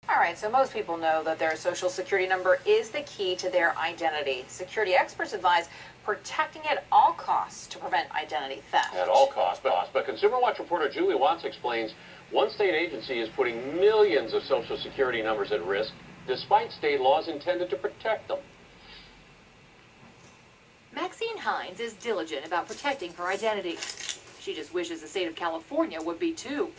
All right, so most people know that their social security number is the key to their identity. Security experts advise protecting it at all costs to prevent identity theft. At all costs, but Consumer Watch reporter Julie Watts explains one state agency is putting millions of social security numbers at risk, despite state laws intended to protect them. Maxine Hines is diligent about protecting her identity. She just wishes the state of California would be too.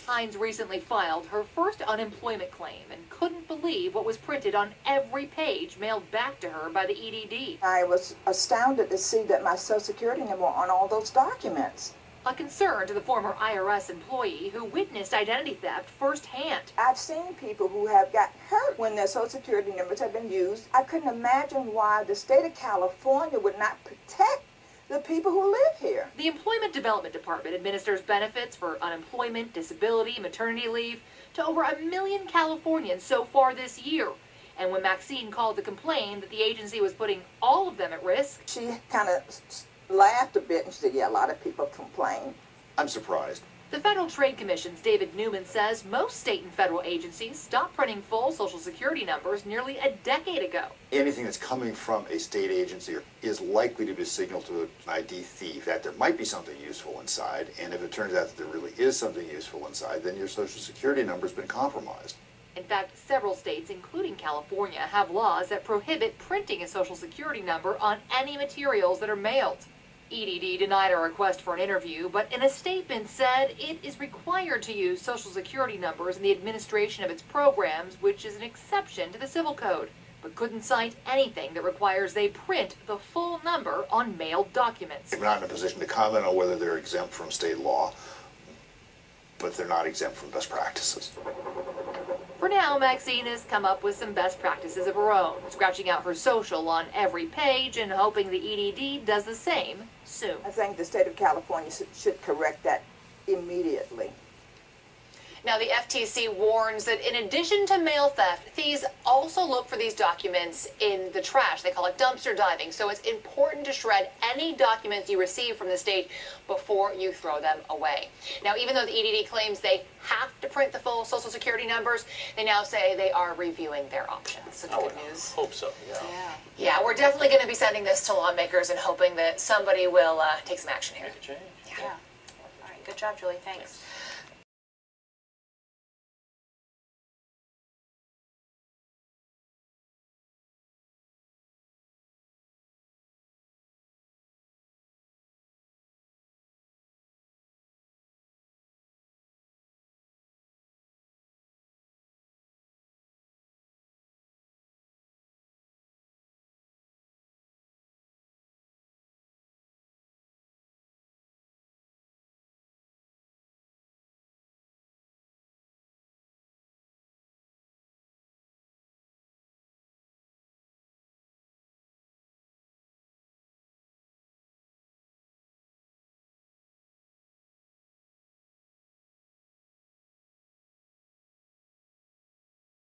Hines recently filed her first unemployment claim and couldn't believe what was printed on every page mailed back to her by the EDD. I was astounded to see that my Social Security number on all those documents. A concern to the former IRS employee who witnessed identity theft firsthand. I've seen people who have got hurt when their Social Security numbers have been used. I couldn't imagine why the state of California would not protect the people who live here. The Employment Development Department administers benefits for unemployment, disability, maternity leave to over 1 million Californians so far this year. And when Maxine called to complain that the agency was putting all of them at risk, she kind of laughed a bit and she said, yeah, a lot of people complain. I'm surprised. The Federal Trade Commission's David Newman says most state and federal agencies stopped printing full Social Security numbers nearly a decade ago. Anything that's coming from a state agency is likely to be a signal to an ID thief that there might be something useful inside, and if it turns out that there really is something useful inside, then your Social Security number's been compromised. In fact, several states, including California, have laws that prohibit printing a Social Security number on any materials that are mailed. EDD denied a request for an interview, but in a statement said it is required to use Social Security numbers in the administration of its programs, which is an exception to the Civil Code, but couldn't cite anything that requires they print the full number on mailed documents. We're not in a position to comment on whether they're exempt from state law, but they're not exempt from best practices. For now, Maxine has come up with some best practices of her own, scratching out her social on every page and hoping the EDD does the same soon. I think the state of California should correct that immediately. Now, the FTC warns that in addition to mail theft, thieves also look for these documents in the trash. They call it dumpster diving. So it's important to shred any documents you receive from the state before you throw them away. Now, even though the EDD claims they have to print the full Social Security numbers, they now say they are reviewing their options. So good news. Hope so, Yeah, we're definitely going to be sending this to lawmakers and hoping that somebody will take some action here. Make a change. Yeah. All right. Good job, Julie. Thanks.